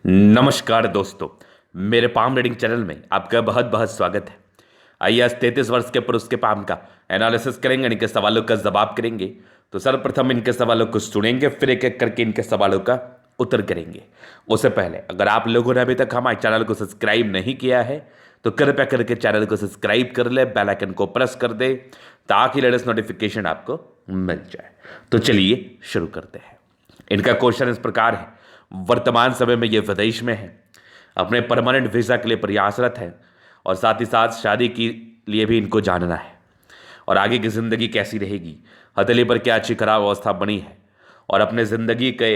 नमस्कार दोस्तों। मेरे पाम रीडिंग चैनल में आपका बहुत बहुत स्वागत है। आइए आज 33 वर्ष के पुरुष के पाम का एनालिसिस करेंगे, इनके सवालों का जवाब करेंगे। तो सर्वप्रथम इनके सवालों को सुनेंगे, फिर एक एक करके इनके सवालों का उत्तर करेंगे। उससे पहले अगर आप लोगों ने अभी तक हमारे चैनल को सब्सक्राइब नहीं किया है तो कृपया करके चैनल को सब्सक्राइब कर ले, बेल आइकन को प्रेस कर दे ताकि लेटेस्ट नोटिफिकेशन आपको मिल जाए। तो चलिए शुरू करते हैं। इनका क्वेश्चन इस प्रकार है, वर्तमान समय में ये विदेश में है, अपने परमानेंट वीज़ा के लिए प्रयासरत है और साथ ही साथ शादी के लिए भी इनको जानना है और आगे की ज़िंदगी कैसी रहेगी, हथेली पर क्या अच्छी खराब अवस्था बनी है और अपने ज़िंदगी के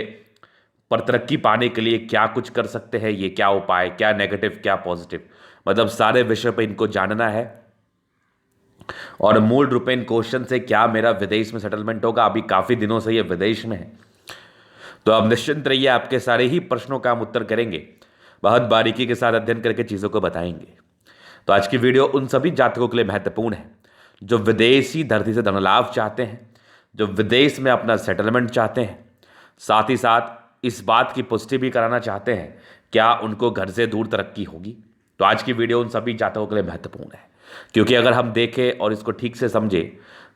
पर तरक्की पाने के लिए क्या कुछ कर सकते हैं, ये क्या उपाय, क्या नेगेटिव क्या पॉजिटिव, मतलब सारे विषय पर इनको जानना है। और मूल रूप इन क्वेश्चन से क्या मेरा विदेश में सेटलमेंट होगा, अभी काफ़ी दिनों से ये विदेश में है, तो अब निश्चिंत रहिए, आपके सारे ही प्रश्नों का हम उत्तर करेंगे, बहुत बारीकी के साथ अध्ययन करके चीज़ों को बताएंगे। तो आज की वीडियो उन सभी जातकों के लिए महत्वपूर्ण है जो विदेशी धरती से धनलाभ चाहते हैं, जो विदेश में अपना सेटलमेंट चाहते हैं, साथ ही साथ इस बात की पुष्टि भी कराना चाहते हैं क्या उनको घर से दूर तरक्की होगी। तो आज की वीडियो उन सभी जातकों के लिए महत्वपूर्ण है, क्योंकि अगर हम देखें और इसको ठीक से समझें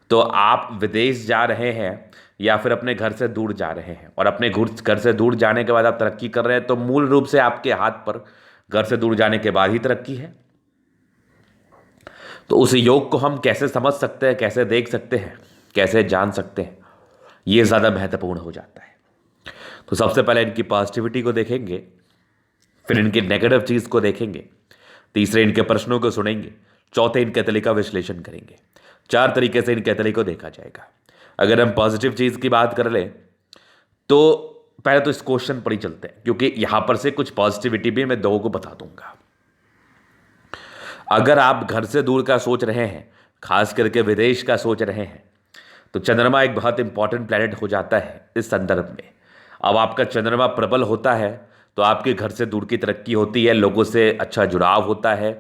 तो आप विदेश जा रहे हैं या फिर अपने घर से दूर जा रहे हैं और अपने घर से दूर जाने के बाद आप तरक्की कर रहे हैं, तो मूल रूप से आपके हाथ पर घर से दूर जाने के बाद ही तरक्की है। तो उस योग को हम कैसे समझ सकते हैं, कैसे देख सकते हैं, कैसे जान सकते हैं, ये ज़्यादा महत्वपूर्ण हो जाता है। तो सबसे पहले इनकी पॉजिटिविटी को देखेंगे, फिर इनकी नेगेटिव चीज़ को देखेंगे, तीसरे इनके प्रश्नों को सुनेंगे, चौथे इनके तले का विश्लेषण करेंगे। 4 तरीके से इनके तले को देखा जाएगा। अगर हम पॉजिटिव चीज़ की बात कर लें तो पहले तो इस क्वेश्चन पर ही चलते हैं, क्योंकि यहां पर से कुछ पॉजिटिविटी भी मैं लोगों को बता दूंगा। अगर आप घर से दूर का सोच रहे हैं, खास करके विदेश का सोच रहे हैं, तो चंद्रमा एक बहुत इंपॉर्टेंट प्लैनेट हो जाता है इस संदर्भ में। अब आपका चंद्रमा प्रबल होता है तो आपके घर से दूर की तरक्की होती है, लोगों से अच्छा जुड़ाव होता है,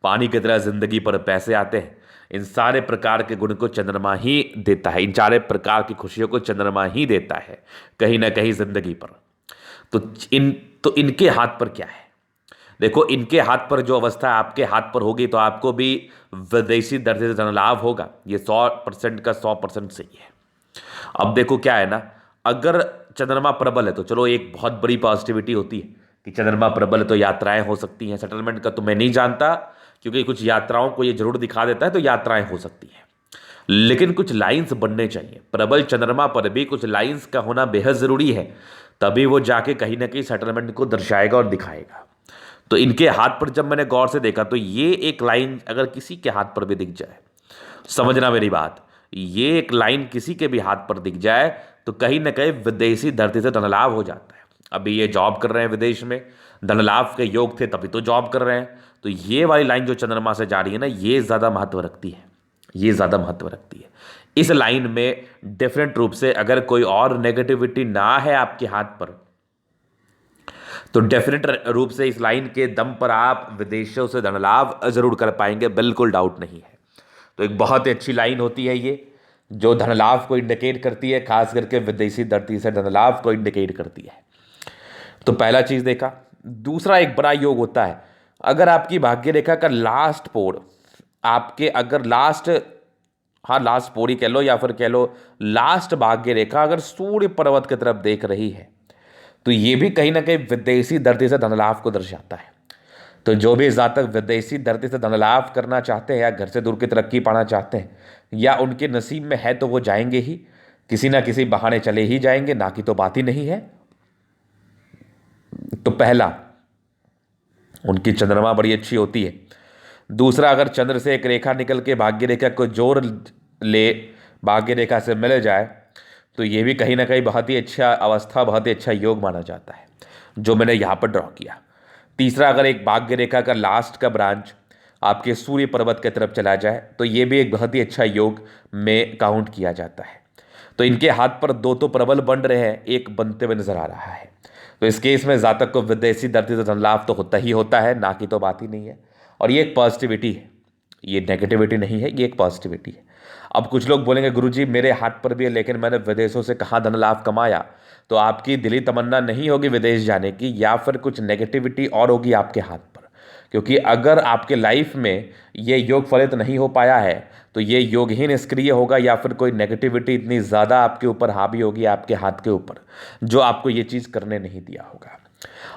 पानी की तरह जिंदगी पर पैसे आते हैं। इन सारे प्रकार के गुण को चंद्रमा ही देता है, इन सारे प्रकार की खुशियों को चंद्रमा ही देता है कहीं ना कहीं जिंदगी पर। तो इनके हाथ पर क्या है, देखो इनके हाथ पर जो अवस्था आपके हाथ पर होगी तो आपको भी विदेशी दर्जे से धन लाभ होगा, ये 100% का 100% सही है। अब देखो क्या है ना, अगर चंद्रमा प्रबल है तो चलो एक बहुत बड़ी पॉजिटिविटी होती है कि चंद्रमा प्रबल है तो यात्राएं हो सकती हैं। सेटलमेंट का तो मैं नहीं जानता, क्योंकि कुछ यात्राओं को ये जरूर दिखा देता है, तो यात्राएं हो सकती हैं, लेकिन कुछ लाइंस बनने चाहिए। प्रबल चंद्रमा पर भी कुछ लाइंस का होना बेहद ज़रूरी है, तभी वो जाके कहीं ना कहीं सेटलमेंट को दर्शाएगा और दिखाएगा। तो इनके हाथ पर जब मैंने गौर से देखा तो ये एक लाइन अगर किसी के हाथ पर भी दिख जाए, समझना मेरी बात, ये एक लाइन किसी के भी हाथ पर दिख जाए तो कहीं ना कहीं विदेशी धरती से धनलाभ हो जाता है। अभी ये जॉब कर रहे हैं विदेश में, धनलाभ के योग थे तभी तो जॉब कर रहे हैं, तो ये वाली लाइन जो चंद्रमा से जा रही है ना, ये ज़्यादा महत्व रखती है, ये ज़्यादा महत्व रखती है। इस लाइन में डिफरेंट रूप से अगर कोई और नेगेटिविटी ना है आपके हाथ पर तो डेफिनेट रूप से इस लाइन के दम पर आप विदेशों से धनलाभ जरूर कर पाएंगे, बिल्कुल डाउट नहीं है। तो एक बहुत ही अच्छी लाइन होती है ये, जो धनलाभ को इंडिकेट करती है, खास करके विदेशी धरती से धनलाभ को इंडिकेट करती है। तो पहला चीज देखा। दूसरा एक बड़ा योग होता है, अगर आपकी भाग्य रेखा का लास्ट पोर आपके अगर लास्ट, हाँ लास्ट पोर ही कह लो या फिर कह लो लास्ट भाग्य रेखा अगर सूर्य पर्वत की तरफ देख रही है तो ये भी कहीं ना कहीं विदेशी धरती से धनलाभ को दर्शाता है। तो जो भी जातक विदेशी धरती से धनलाभ करना चाहते हैं या घर से दूर की तरक्की पाना चाहते हैं या उनके नसीब में है तो वो जाएंगे ही, किसी ना किसी बहाने चले ही जाएंगे, ना कि तो बात ही नहीं है। तो पहला, उनकी चंद्रमा बड़ी अच्छी होती है। दूसरा, अगर चंद्र से एक रेखा निकल के भाग्य रेखा को जोड़ ले, भाग्य रेखा से मिल जाए तो ये भी कहीं ना कहीं बहुत ही अच्छा अवस्था, बहुत ही अच्छा योग माना जाता है, जो मैंने यहाँ पर ड्रॉ किया। तीसरा, अगर एक भाग्य रेखा का लास्ट का ब्रांच आपके सूर्य पर्वत की तरफ चला जाए तो ये भी एक बहुत ही अच्छा योग में काउंट किया जाता है। तो इनके हाथ पर दो तो प्रबल बन रहे हैं, एक बनते हुए नजर आ रहा है। तो इस केस में जातक को विदेशी धरती से धन लाभ तो होता ही होता है, ना कि तो बात ही नहीं है। और ये एक पॉजिटिविटी है, ये नेगेटिविटी नहीं है, ये एक पॉजिटिविटी है। अब कुछ लोग बोलेंगे गुरुजी मेरे हाथ पर भी है लेकिन मैंने विदेशों से कहाँ धन लाभ कमाया, तो आपकी दिली तमन्ना नहीं होगी विदेश जाने की, या फिर कुछ नेगेटिविटी और होगी आपके हाथ पर। क्योंकि अगर आपके लाइफ में ये योग फलित नहीं हो पाया है तो ये योग ही निष्क्रिय होगा, या फिर कोई नेगेटिविटी इतनी ज़्यादा आपके ऊपर हावी होगी आपके हाथ के ऊपर, जो आपको ये चीज़ करने नहीं दिया होगा।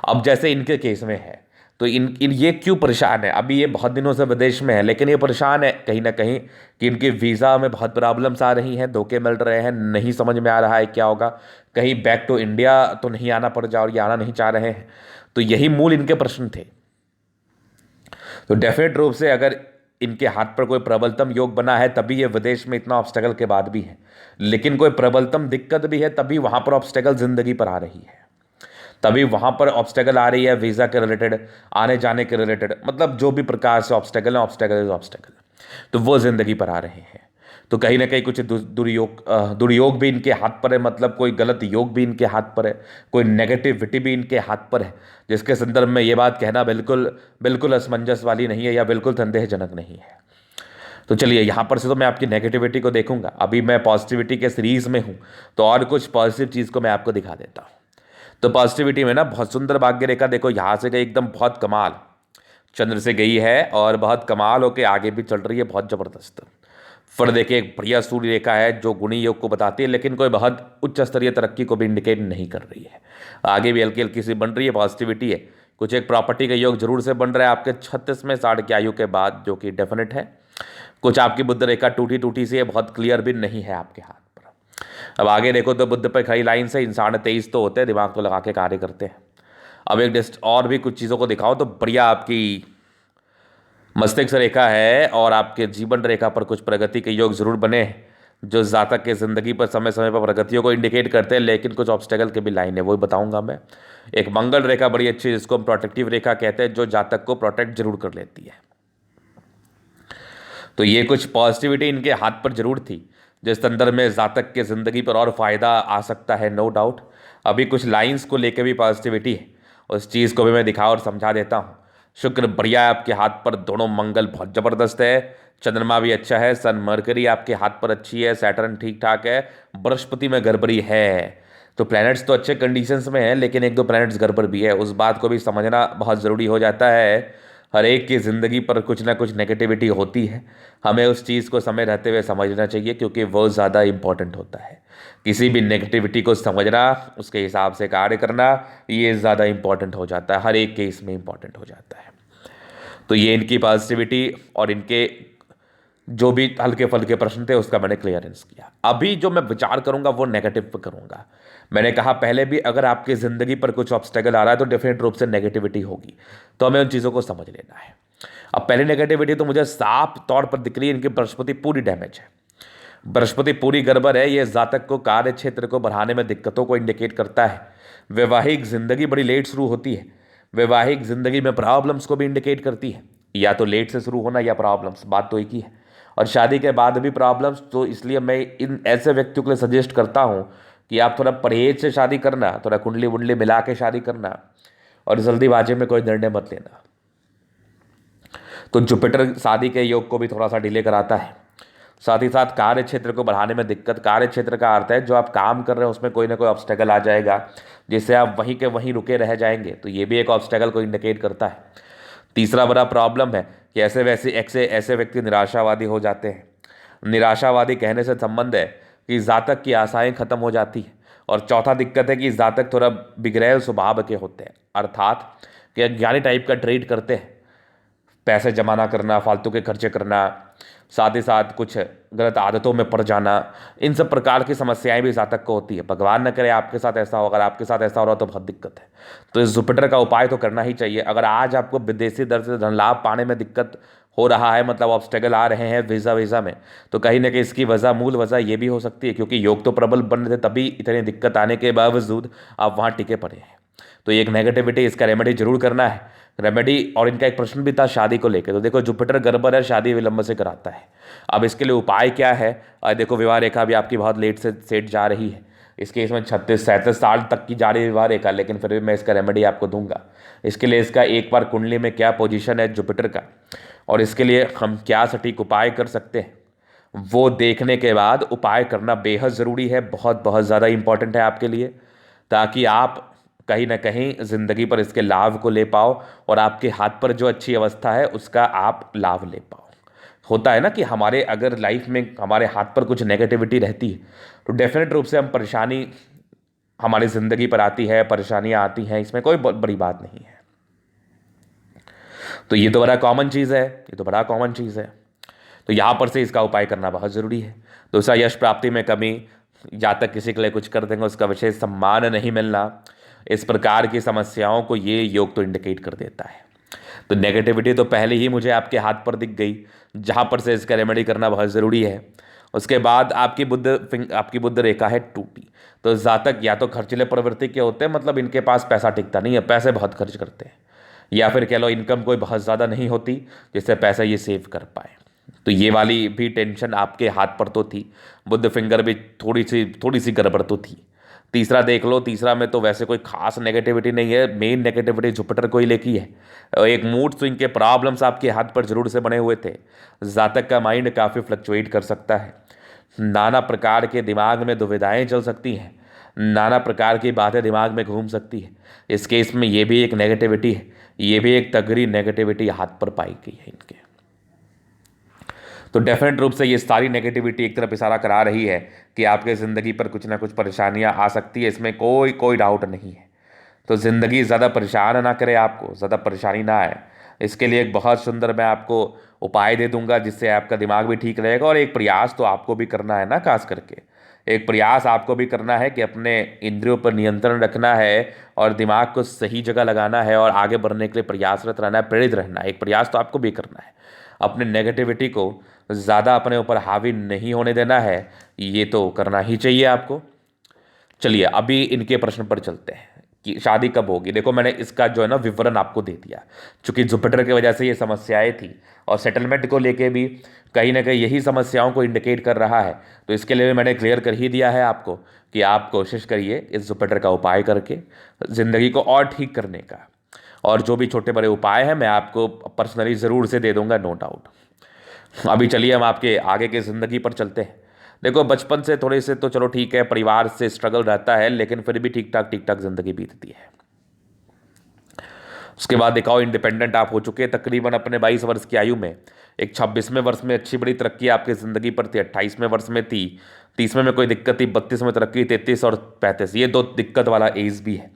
अब जैसे इनके केस में है, तो इन ये क्यों परेशान है? अभी ये बहुत दिनों से विदेश में है, लेकिन ये परेशान है कहीं ना कहीं कि इनके वीज़ा में बहुत प्रॉब्लम्स आ रही हैं, धोखे मिल रहे हैं, नहीं समझ में आ रहा है क्या होगा, कहीं बैक टू इंडिया तो नहीं आना पड़ जाए, और ये आना नहीं चाह रहे हैं। तो यही मूल इनके प्रश्न थे। तो डेफिनेट रूप से अगर इनके हाथ पर कोई प्रबलतम योग बना है तभी ये विदेश में इतना ऑब्स्टेकल के बाद भी है, लेकिन कोई प्रबलतम दिक्कत भी है तभी वहाँ पर ऑब्स्टेकल ज़िंदगी पर आ रही है, तभी वहाँ पर ऑब्स्टेकल आ रही है वीज़ा के रिलेटेड, आने जाने के रिलेटेड, मतलब जो भी प्रकार से ऑब्स्टेकल है, ऑब्स्टेकल इज ऑब्स्टेकल, तो वो ज़िंदगी पर आ रहे हैं। तो कहीं ना कहीं कुछ दुर्योग भी इनके हाथ पर है, मतलब कोई गलत योग भी इनके हाथ पर है, कोई नेगेटिविटी भी इनके हाथ पर है, जिसके संदर्भ में ये बात कहना बिल्कुल बिल्कुल असमंजस वाली नहीं है या बिल्कुल संदेहजनक नहीं है। तो चलिए यहाँ पर से तो मैं आपकी नेगेटिविटी को देखूंगा, अभी मैं पॉजिटिविटी के सीरीज में हूँ, तो और कुछ पॉजिटिव चीज़ को मैं आपको दिखा देता हूँ। तो पॉजिटिविटी में ना बहुत सुंदर भाग्य रेखा देखो, यहाँ से गई एकदम बहुत कमाल, चंद्र से गई है और बहुत कमाल होके आगे भी चल रही है, बहुत ज़बरदस्त। फिर देखिए एक बढ़िया सूर्य रेखा है जो गुणी योग को बताती है, लेकिन कोई बहुत उच्च स्तरीय तरक्की को भी इंडिकेट नहीं कर रही है, आगे भी हल्की हल्की सी बन रही है, पॉजिटिविटी है। कुछ एक प्रॉपर्टी का योग जरूर से बन रहा है आपके 36वें साढ़ की आयु के बाद, जो कि डेफिनेट है। कुछ आपकी बुद्ध रेखा टूटी टूटी सी है, बहुत क्लियर भी नहीं है आपके हाथ पर। अब आगे देखो तो बुद्ध पर खड़ी लाइन से इंसान 23 तो होते हैं, दिमाग तो लगा के कार्य करते हैं। अब एक और भी कुछ चीज़ों को दिखाओ तो बढ़िया आपकी मस्तिष्क रेखा है और आपके जीवन रेखा पर कुछ प्रगति के योग जरूर बने हैं, जो जातक के ज़िंदगी पर समय समय पर प्रगतियों को इंडिकेट करते हैं, लेकिन कुछ ऑब्स्टेकल के भी लाइन है, वही बताऊंगा मैं। एक मंगल रेखा बड़ी अच्छी, जिसको हम प्रोटेक्टिव रेखा कहते हैं, जो जातक को प्रोटेक्ट जरूर कर लेती है। तो ये कुछ पॉजिटिविटी इनके हाथ पर जरूर थी, जिस संदर्भ में जातक के ज़िंदगी पर और फायदा आ सकता है, नो डाउट। अभी कुछ लाइंस को लेकर भी पॉजिटिविटी है, उस चीज़ को भी मैं दिखा और समझा देता हूँ। शुक्र बढ़िया है आपके हाथ पर, दोनों मंगल बहुत ज़बरदस्त है, चंद्रमा भी अच्छा है, सन मरकरी आपके हाथ पर अच्छी है, सैटर्न ठीक ठाक है, बृहस्पति में गड़बड़ी है। तो प्लैनेट्स तो अच्छे कंडीशंस में है, लेकिन एक दो प्लैनेट्स गड़बड़ भी है, उस बात को भी समझना बहुत ज़रूरी हो जाता है। हर एक की ज़िंदगी पर कुछ ना कुछ नेगेटिविटी होती है, हमें उस चीज़ को समय रहते हुए समझना चाहिए, क्योंकि वो ज़्यादा इम्पॉर्टेंट होता है। किसी भी नेगेटिविटी को समझना, उसके हिसाब से कार्य करना, ये ज़्यादा इम्पॉर्टेंट हो जाता है, हर एक केस में इम्पॉर्टेंट हो जाता है। तो ये इनकी पॉजिटिविटी और इनके जो भी हल्के फुल्के प्रश्न थे उसका मैंने क्लियरेंस किया। अभी जो मैं विचार करूंगा वो नेगेटिव पर करूंगा। मैंने कहा पहले भी, अगर आपकी ज़िंदगी पर कुछ ऑब्स्टेकल आ रहा है तो डेफिनेट रूप से नेगेटिविटी होगी, तो हमें उन चीज़ों को समझ लेना है। अब पहली नेगेटिविटी तो मुझे साफ तौर पर दिख रही है, इनकी बृहस्पति पूरी डैमेज है, बृहस्पति पूरी गड़बड़ है। ये जातक को कार्य क्षेत्र को बढ़ाने में दिक्कतों को इंडिकेट करता है, वैवाहिक ज़िंदगी बड़ी लेट शुरू होती है, वैवाहिक ज़िंदगी में प्रॉब्लम्स को भी इंडिकेट करती है, या तो लेट से शुरू होना या प्रॉब्लम्स, बात तो एक ही है। और शादी के बाद भी प्रॉब्लम्स, तो इसलिए मैं इन ऐसे व्यक्तियों के लिए सजेस्ट करता हूँ कि आप थोड़ा परहेज से शादी करना, थोड़ा कुंडली वुंडली मिला के शादी करना, और जल्दीबाजी में कोई निर्णय मत लेना। तो जुपिटर शादी के योग को भी थोड़ा सा डिले कराता है, साथ ही साथ कार्य क्षेत्र को बढ़ाने में दिक्कत। कार्य क्षेत्र का अर्थ है जो आप काम कर रहे हैं उसमें कोई ना कोई ऑब्स्टेकल आ जाएगा, जिससे आप वहीं के वहीं रुके रह जाएंगे, तो ये भी एक ऑब्स्टेकल को इंडिकेट करता है। तीसरा बड़ा प्रॉब्लम है कि ऐसे व्यक्ति निराशावादी हो जाते हैं। निराशावादी कहने से संबंध है कि जातक की आशाएं खत्म हो जाती हैं। और चौथा दिक्कत है कि जातक थोड़ा बिगड़ैल स्वभाव के होते हैं, अर्थात कि अज्ञानी टाइप का ट्रेड करते हैं, पैसे जमा ना करना, फालतू के खर्चे करना, साथ ही साथ कुछ गलत आदतों में पड़ जाना, इन सब प्रकार की समस्याएं भी जातक को होती है। भगवान न करे आपके साथ ऐसा हो, अगर आपके साथ ऐसा हो रहा हो तो बहुत दिक्कत है। तो इस जुपिटर का उपाय तो करना ही चाहिए। अगर आज आपको विदेशी दर से धन लाभ पाने में दिक्कत हो रहा है, मतलब ऑब्स्टेकल आ रहे हैं वीज़ा में, तो कहीं ना कहीं इसकी वजह, मूल वजह ये भी हो सकती है क्योंकि योग तो प्रबल बन रहे थे, तभी इतनी दिक्कत आने के बावजूद आप वहाँ टिके पड़े हैं। तो एक नेगेटिविटी, इसका रेमेडी जरूर करना है। रेमेडी, और इनका एक प्रश्न भी था शादी को लेकर, तो देखो जुपिटर गड़बड़ है, शादी विलंब से कराता है। अब इसके लिए उपाय क्या है? देखो विवाह रेखा भी आपकी बहुत लेट से सेट जा रही है, इस केस में 36-37 साल तक की जा रही है विवाह रेखा, लेकिन फिर भी मैं इसका रेमेडी आपको दूंगा। इसके लिए इसका एक बार कुंडली में क्या पोजीशन है जुपिटर का, और इसके लिए हम क्या सटीक उपाय कर सकते हैं, वो देखने के बाद उपाय करना बेहद ज़रूरी है, बहुत बहुत ज़्यादा इंपॉर्टेंट है आपके लिए। ताकि आप कहीं ना कहीं ज़िंदगी पर इसके लाभ को ले पाओ और आपके हाथ पर जो अच्छी अवस्था है उसका आप लाभ ले पाओ। होता है ना कि हमारे अगर लाइफ में हमारे हाथ पर कुछ नेगेटिविटी रहती है तो डेफिनेट रूप से हम परेशानी हमारी ज़िंदगी पर आती है, परेशानियां आती हैं, इसमें कोई बड़ी बात नहीं है। तो ये तो बड़ा कॉमन चीज़ है, ये तो बड़ा कॉमन चीज़ है। तो यहाँ पर से इसका उपाय करना बहुत ज़रूरी है। दूसरा, यश प्राप्ति में कमी, या तक किसी के लिए कुछ कर देंगे उसका विशेष सम्मान नहीं मिलना, इस प्रकार की समस्याओं को ये योग तो इंडिकेट कर देता है। तो नेगेटिविटी तो पहले ही मुझे आपके हाथ पर दिख गई, जहाँ पर से इसका रेमेडी करना बहुत ज़रूरी है। उसके बाद आपकी बुद्ध रेखा है टूटी। तो जातक या तो खर्चीले प्रवृत्ति के होते हैं, मतलब इनके पास पैसा टिकता नहीं है, पैसे बहुत खर्च करते हैं, या फिर कह लो इनकम कोई बहुत ज़्यादा नहीं होती जिससे पैसा ये सेव कर पाए। तो ये वाली भी टेंशन आपके हाथ पर तो थी, बुद्ध फिंगर भी थोड़ी सी गड़बड़ तो थी। तीसरा देख लो, तीसरा में तो वैसे कोई खास नेगेटिविटी नहीं है, मेन नेगेटिविटी जुपिटर को ही लेकी है। एक मूड स्विंग के प्रॉब्लम्स आपके हाथ पर जरूर से बने हुए थे। जातक का माइंड काफ़ी फ्लक्चुएट कर सकता है, नाना प्रकार के दिमाग में दुविधाएं चल सकती हैं, नाना प्रकार की बातें दिमाग में घूम सकती है। इस केस में ये भी एक नेगेटिविटी है, ये भी एक तगड़ी नेगेटिविटी हाथ पर पाई गई है इनके। तो डेफिनेट रूप से ये सारी नेगेटिविटी एक तरफ इशारा करा रही है कि आपके ज़िंदगी पर कुछ ना कुछ परेशानियां आ सकती है, इसमें कोई डाउट नहीं है। तो ज़िंदगी ज़्यादा परेशान ना करे, आपको ज़्यादा परेशानी ना आए, इसके लिए एक बहुत सुंदर मैं आपको उपाय दे दूंगा जिससे आपका दिमाग भी ठीक रहेगा। और एक प्रयास तो आपको भी करना है ना, खास करके एक प्रयास आपको भी करना है कि अपने इंद्रियों पर नियंत्रण रखना है और दिमाग को सही जगह लगाना है और आगे बढ़ने के लिए प्रयासरत रहना है, प्रेरित रहना है। एक प्रयास तो आपको भी करना है, अपने नेगेटिविटी को ज़्यादा अपने ऊपर हावी नहीं होने देना है, ये तो करना ही चाहिए आपको। चलिए अभी इनके प्रश्न पर चलते हैं कि शादी कब होगी। देखो मैंने इसका जो है ना विवरण आपको दे दिया, चूंकि जुपिटर की वजह से ये समस्याएं थी और सेटलमेंट को लेके भी कहीं ना कहीं यही समस्याओं को इंडिकेट कर रहा है। तो इसके लिए भी मैंने क्लियर कर ही दिया है आपको कि आप कोशिश करिए इस जुपिटर का उपाय करके ज़िंदगी को और ठीक करने का। और जो भी छोटे बड़े उपाय हैं मैं आपको पर्सनली ज़रूर से दे दूंगा, नो डाउट। अभी चलिए हम आपके आगे की ज़िंदगी पर चलते हैं। देखो बचपन से थोड़े से तो चलो ठीक है, परिवार से स्ट्रगल रहता है, लेकिन फिर भी ठीक ठाक ज़िंदगी बीतती है। उसके बाद दिखाओ इंडिपेंडेंट आप हो चुके हैं तकरीबन अपने 22 वर्ष की आयु में। एक 26वें वर्ष में अच्छी बड़ी तरक्की आपकी ज़िंदगी पर थी, 28वें वर्ष में थी, 30वें में कोई दिक्कत थी, 32 में तरक्की, 33 और 35 ये दो दिक्कत वाला एज भी है।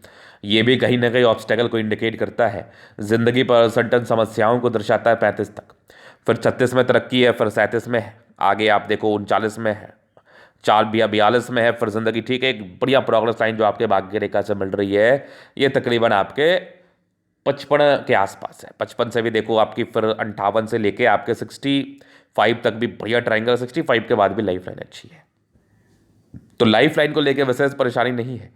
ये भी कहीं ना कहीं ऑब्स्टेकल को इंडिकेट करता है, ज़िंदगी पर सर्टन समस्याओं को दर्शाता है 35 तक। फिर 36 में तरक्की है, फिर 37 में है, आगे आप देखो 39 में है, 42 में है, फिर ज़िंदगी ठीक है। एक बढ़िया प्रोग्रेस लाइन जो आपके भाग्य रेखा से मिल रही है ये तकरीबन आपके 55 के आसपास है। 55 से भी देखो आपकी फिर 58 से लेके आपके 65 तक भी बढ़िया ट्रायंगल, 65 के बाद भी लाइफ लाइन अच्छी है। तो लाइफ लाइन को लेके वैसे परेशानी नहीं है।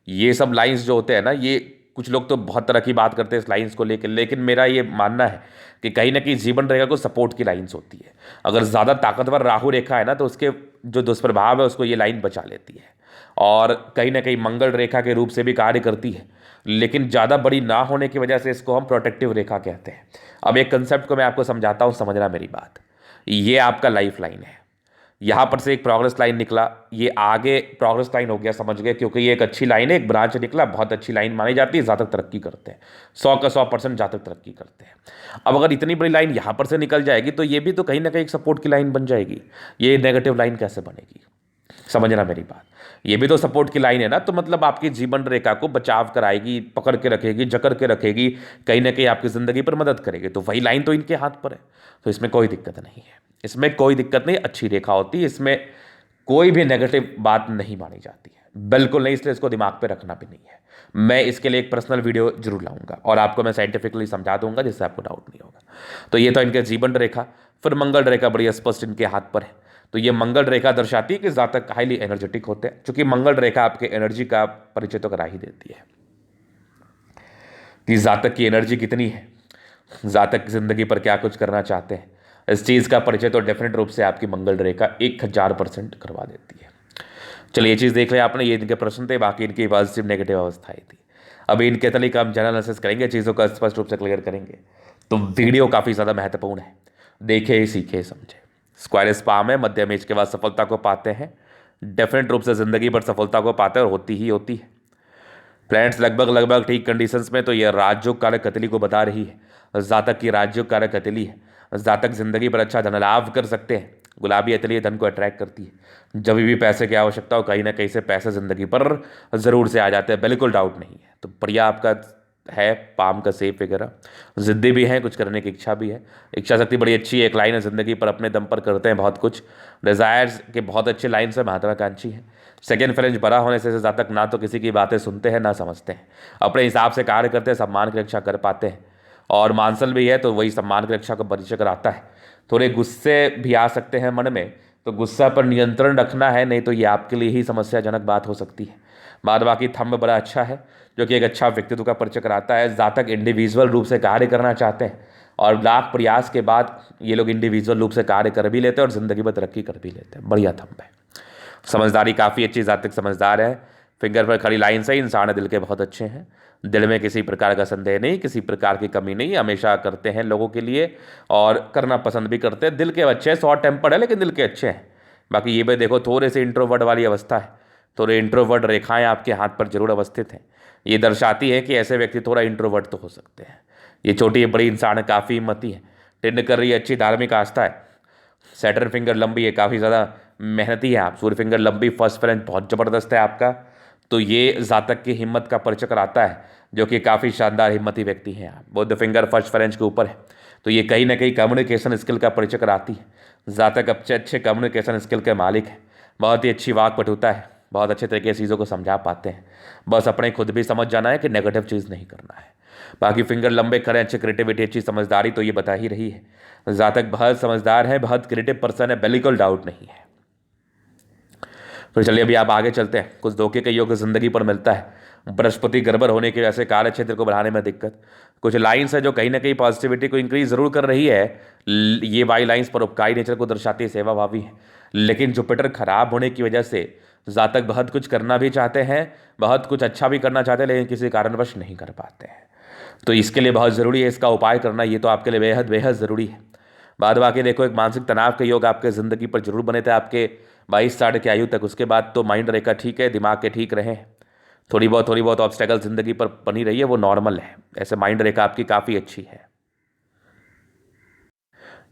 ये सब लाइंस जो होते हैं ना, ये कुछ लोग तो बहुत तरह की बात करते हैं इस लाइंस को लेकर, लेकिन मेरा ये मानना है कि कहीं ना कहीं जीवन रेखा को सपोर्ट की लाइंस होती है। अगर ज़्यादा ताकतवर राहु रेखा है ना तो उसके जो दुष्प्रभाव है उसको ये लाइन बचा लेती है और कहीं ना कहीं मंगल रेखा के रूप से भी कार्य करती है, लेकिन ज़्यादा बड़ी ना होने की वजह से इसको हम प्रोटेक्टिव रेखा कहते हैं। अब एक कंसेप्ट को मैं आपको समझाता हूँ, समझना मेरी बात। ये आपका लाइफ लाइन है, यहाँ पर से एक प्रोग्रेस लाइन निकला, ये आगे प्रोग्रेस लाइन हो गया, समझ गए, क्योंकि ये एक अच्छी लाइन है, एक ब्रांच निकला, बहुत अच्छी लाइन मानी जाती है, जातक तरक्की करते हैं, 100 का 100% जातक तरक्की करते हैं। अब अगर इतनी बड़ी लाइन यहाँ पर से निकल जाएगी तो ये भी तो कहीं ना कहीं एक सपोर्ट की लाइन बन जाएगी। ये नेगेटिव लाइन कैसे बनेगी, समझना मेरी बात। ये भी तो सपोर्ट की लाइन है ना, तो मतलब आपकी जीवन रेखा को बचाव कराएगी, पकड़ के रखेगी, जकड़ के रखेगी, कहीं ना कहीं आपकी ज़िंदगी पर मदद करेगी। तो वही लाइन तो इनके हाथ पर है, तो इसमें कोई दिक्कत नहीं है, इसमें कोई दिक्कत नहीं, अच्छी रेखा होती है, इसमें कोई भी नेगेटिव बात नहीं मानी जाती है, बिल्कुल नहीं। इसलिए इसको दिमाग पे रखना भी नहीं है। मैं इसके लिए एक पर्सनल वीडियो जरूर लाऊंगा और आपको मैं साइंटिफिकली समझा दूंगा जिससे आपको डाउट नहीं होगा। तो ये तो इनके जीवन रेखा। फिर मंगल रेखा बड़ी स्पष्ट इनके हाथ पर है। तो ये मंगल रेखा दर्शाती है कि जातक हाईली एनर्जेटिक होते हैं, क्योंकि मंगल रेखा आपके एनर्जी का परिचय तो करा ही देती है कि जातक की एनर्जी कितनी है, जातक जिंदगी पर क्या कुछ करना चाहते हैं। इस चीज़ का परिचय तो डेफिनेट रूप से आपकी मंगल रेखा 1000% करवा देती है। चलिए ये चीज़ देख लिया आपने, ये इनके प्रश्न थे, बाकी इनकी पॉजिटिव नेगेटिव अवस्थाएं थी। अभी इनके तरीके हम जनरल एनालिसिस करेंगे, चीज़ों का स्पष्ट रूप से क्लियर करेंगे। तो वीडियो काफ़ी ज़्यादा महत्वपूर्ण है, देखे सीखे समझे। स्क्वायर स्पा में मध्यम एज के बाद सफलता को पाते हैं, डेफिनेट रूप से ज़िंदगी पर सफलता को पाते हैं और होती ही होती है। प्लैनेट्स लगभग लगभग ठीक कंडीशंस में, तो ये राजयोग कारक कतली को बता रही है। जातक की राजयोग कारक कतली है। जातक जिंदगी पर अच्छा धन लाभ कर सकते हैं। गुलाबी अतली धन को अट्रैक्ट करती है। जब भी पैसे की आवश्यकता हो कहीं ना कहीं से पैसे जिंदगी पर ज़रूर से आ जाते हैं, बिल्कुल डाउट नहीं है। तो बढ़िया आपका है पाम का सेब वगैरह, ज़िद्दी भी हैं, कुछ करने की इच्छा भी है, इच्छा शक्ति बड़ी अच्छी है। एक लाइन है, ज़िंदगी पर अपने दम पर करते हैं बहुत कुछ, डिज़ायर्स के बहुत अच्छे लाइन से महत्वाकांक्षी है। सेकेंड फ्रेंच बड़ा होने से ज़्यादा तक ना तो किसी की बातें सुनते हैं ना समझते हैं, अपने हिसाब से कार्य करते हैं, सम्मान की रक्षा कर पाते हैं। और मानसल भी है तो वही सम्मान की रक्षा को परिचय कराता है। थोड़े गुस्से भी आ सकते हैं मन में, तो गुस्सा पर नियंत्रण रखना है, नहीं तो ये आपके लिए ही समस्याजनक बात हो सकती है। बाद बाकी थंब बड़ा अच्छा है, जो कि एक अच्छा व्यक्तित्व का परिचय कराता है। जातक इंडिविजुअल रूप से कार्य करना चाहते हैं और लाख प्रयास के बाद ये लोग इंडिविजुअल रूप से कार्य कर भी लेते हैं और ज़िंदगी में तरक्की कर भी लेते हैं। बढ़िया थंब है। समझदारी काफ़ी अच्छी, जातक समझदार है। फिंगर पर खड़ी लाइन से इंसान दिल के बहुत अच्छे हैं। दिल में किसी प्रकार का संदेह नहीं, किसी प्रकार की कमी नहीं, हमेशा करते हैं लोगों के लिए और करना पसंद भी करते हैं। दिल के अच्छे हैं, शॉर्ट टेम्पर्ड है लेकिन दिल के अच्छे हैं। बाकी ये भी देखो थोड़े से इंट्रोवर्ट वाली अवस्था है, थोड़े इंट्रोवर्ट रेखाएं आपके हाथ पर जरूर अवस्थित हैं। ये दर्शाती है कि ऐसे व्यक्ति थोड़ा इंट्रोवर्ट तो हो सकते हैं। ये छोटी बड़ी इंसान काफ़ी हिम्मती है, टिंड कर रही है, अच्छी धार्मिक आस्था है। सैटर्न फिंगर लंबी है, काफ़ी ज़्यादा मेहनती है आप। सूर्य फिंगर लंबी, फर्स्ट फ्रेंच बहुत ज़बरदस्त है आपका। तो ये जातक की हिम्मत का परिचय कराता है, जो कि काफ़ी शानदार हिम्मती व्यक्ति हैं आप। बुध फिंगर फर्स्ट फ्रेंच के ऊपर है, तो ये कहीं ना कहीं कम्युनिकेशन स्किल का परिचय कराती है। जातक अच्छे अच्छे कम्युनिकेशन स्किल के मालिक है, बहुत ही अच्छी वाक पटुता है, बहुत अच्छे तरीके से चीज़ों को समझा पाते हैं। बस अपने खुद भी समझ जाना है कि नेगेटिव चीज़ नहीं करना है। बाकी फिंगर लंबे खड़े, अच्छे क्रिएटिविटी, अच्छी समझदारी तो ये बता ही रही है। जातक बहुत समझदार है, बहुत क्रिएटिव पर्सन है, बिल्कुल डाउट नहीं है। फिर चलिए अभी आप आगे चलते हैं। कुछ धोखे के योग जिंदगी पर मिलता है। बृहस्पति गड़बड़ होने की वजह से कार्य क्षेत्र को बढ़ाने में दिक्कत। कुछ लाइन्स है जो कहीं ना कहीं पॉजिटिविटी को इंक्रीज जरूर कर रही है। ये वाई लाइन्स परोपकारी नेचर को दर्शाती है, सेवा भावी है। लेकिन जुपिटर खराब होने की वजह से जातक बहुत कुछ करना भी चाहते हैं, बहुत कुछ अच्छा भी करना चाहते हैं, लेकिन किसी कारणवश नहीं कर पाते हैं। तो इसके लिए बहुत ज़रूरी है इसका उपाय करना, ये तो आपके लिए बेहद बेहद ज़रूरी है। बाद बाकी देखो एक मानसिक तनाव के योग आपके ज़िंदगी पर जरूर बने थे आपके 22 साल की आयु तक। उसके बाद तो माइंड रेखा ठीक है, दिमाग के ठीक रहे, थोड़ी बहुत ऑब्स्टेकल ज़िंदगी पर बनी रही है, वो नॉर्मल है। ऐसे माइंड रेखा आपकी काफ़ी अच्छी है।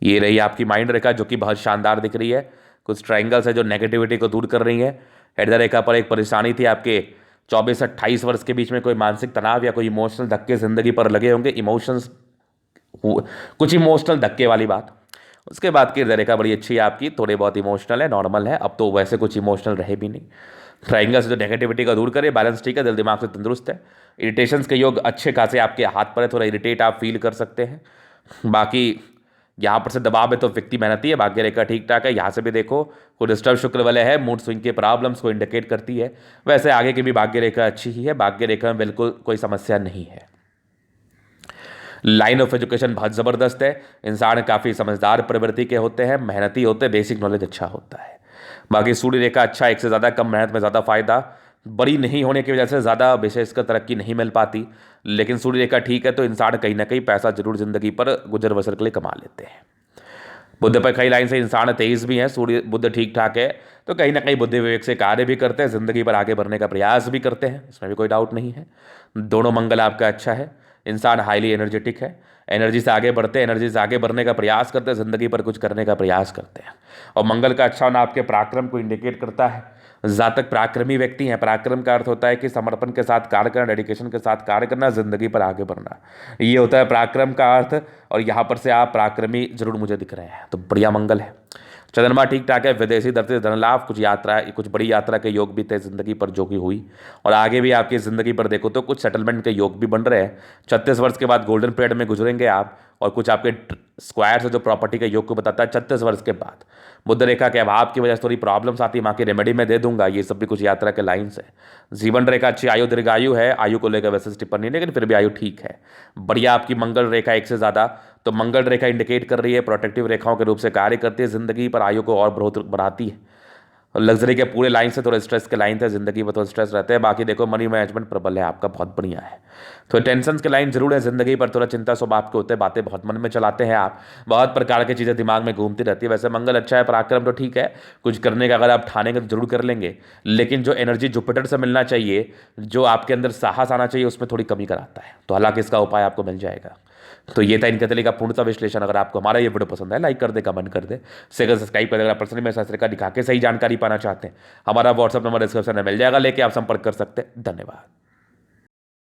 ये रही आपकी माइंड रेखा जो कि बहुत शानदार दिख रही है। कुछ ट्राइंगल्स है जो नेगेटिविटी को दूर कर रही है। हृदय रेखा पर एक परेशानी थी आपके 24 से 28 वर्ष के बीच में, कोई मानसिक तनाव या कोई इमोशनल धक्के ज़िंदगी पर लगे होंगे, कुछ इमोशनल धक्के वाली बात। उसके बाद की हृदय रेखा बड़ी अच्छी है आपकी, थोड़े बहुत इमोशनल है, नॉर्मल है, अब तो वैसे कुछ इमोशनल रहे भी नहीं। ट्राइंगल से जो नेगेटिविटी का दूर करे, बैलेंस ठीक है, दिल दिमाग से तंदुरुस्त है। इरिटेशंस के योग अच्छे खासे आपके हाथ पर है, थोड़ा इरिटेट आप फील कर सकते हैं। बाकी यहाँ पर से दबाव है तो व्यक्ति मेहनती है। भाग्य रेखा ठीक ठाक है, यहाँ से भी देखो कोई डिस्टर्ब शुक्र वाले है, मूड स्विंग के प्रॉब्लम्स को इंडिकेट करती है। वैसे आगे की भी भाग्य रेखा अच्छी ही है, भाग्य रेखा में बिल्कुल कोई समस्या नहीं है। लाइन ऑफ एजुकेशन बहुत ज़बरदस्त है। इंसान काफ़ी समझदार प्रवृत्ति के होते हैं, मेहनती होते हैं, बेसिक नॉलेज अच्छा होता है। बाकी सूर्य रेखा अच्छा, एक से ज़्यादा कम मेहनत में ज़्यादा फायदा, बड़ी नहीं होने की वजह से ज़्यादा विशेषकर तरक्की नहीं मिल पाती। लेकिन सूर्य रेखा ठीक है तो इंसान कहीं ना कहीं पैसा जरूर जिंदगी पर गुजर बसर के लिए कमा लेते हैं। बुद्ध पर कई लाइन से इंसान तेईस भी हैं, सूर्य बुद्ध ठीक ठाक है तो कहीं ना कहीं बुद्धि विवेक से कार्य भी करते हैं, जिंदगी पर आगे बढ़ने का प्रयास भी करते हैं, इसमें भी कोई डाउट नहीं है। दोनों मंगल आपका अच्छा है, इंसान हाईली एनर्जेटिक है, एनर्जी से आगे बढ़ते हैं, एनर्जी से आगे बढ़ने का प्रयास करते हैं, ज़िंदगी पर कुछ करने का प्रयास करते हैं। और मंगल का अच्छा होना आपके पराक्रम को इंडिकेट करता है। जातक पराक्रमी व्यक्ति हैं। पराक्रम का अर्थ होता है कि समर्पण के साथ कार्य करना, डेडिकेशन के साथ कार्य करना, ज़िंदगी पर आगे बढ़ना, ये होता है पराक्रम का अर्थ। और यहाँ पर से आप पराक्रमी जरूर मुझे दिख रहे हैं, तो बढ़िया मंगल है। चंद्रमा ठीक ठाक है, विदेशी दर से धन लाभ, कुछ यात्रा, कुछ बड़ी यात्रा के योग भी थे जिंदगी पर जो कि हुई। और आगे भी आपकी ज़िंदगी पर देखो तो कुछ सेटलमेंट के योग भी बन रहे हैं। 36 वर्ष के बाद गोल्डन पीरियड में गुजरेंगे आप। और कुछ आपके स्क्वायर से जो प्रॉपर्टी के योग को बताता है 36 वर्ष के बाद। बुध रेखा के अभाव की वजह से थोड़ी प्रॉब्लम्स आती है, माँ की रेमेडी में दे दूंगा, ये सब भी कुछ यात्रा के लाइन्स है। जीवन रेखा अच्छी, आयु दीर्घायु है, आयु को लेकर वैसे टिप्पणी नहीं, लेकिन फिर भी आयु ठीक है। बढ़िया आपकी मंगल रेखा एक से ज़्यादा, तो मंगल रेखा इंडिकेट कर रही है प्रोटेक्टिव रेखाओं के रूप से कार्य करती है, जिंदगी पर आयु को और बहुत बढ़ाती है। और लग्जरी के पूरे लाइन से थोड़े स्ट्रेस के लाइन थे, जिंदगी में थोड़ा स्ट्रेस रहते हैं। बाकी देखो मनी मैनेजमेंट प्रबल है आपका, बहुत बढ़िया है। तो टेंशन के लाइन जरूर है जिंदगी पर, थोड़ा चिंता स्वभाव के होते हैं, बातें बहुत मन में चलाते हैं आप, बहुत प्रकार की चीज़ें दिमाग में घूमती रहती है। वैसे मंगल अच्छा है, पराक्रम तो ठीक है, कुछ करने का अगर आप ठानेंगे तो जरूर कर लेंगे, लेकिन जो एनर्जी जुपिटर से मिलना चाहिए, जो आपके अंदर साहस आना चाहिए, उसमें थोड़ी कमी कराता है। तो हालांकि इसका उपाय आपको मिल जाएगा। तो ये था इनके तरीके का पूर्णतः विश्लेषण। अगर आपको हमारा ये वीडियो पसंद है, लाइक कर दे, कमेंट कर दे, शेयर सब्सक्राइब कर दे। अगर पर्सनली मेरे शास्त्र का दिखा के सही जानकारी पाना चाहते हैं, हमारा व्हाट्सअप नंबर डिस्क्रिप्शन में मिल जाएगा, लेके आप संपर्क कर सकते हैं। धन्यवाद।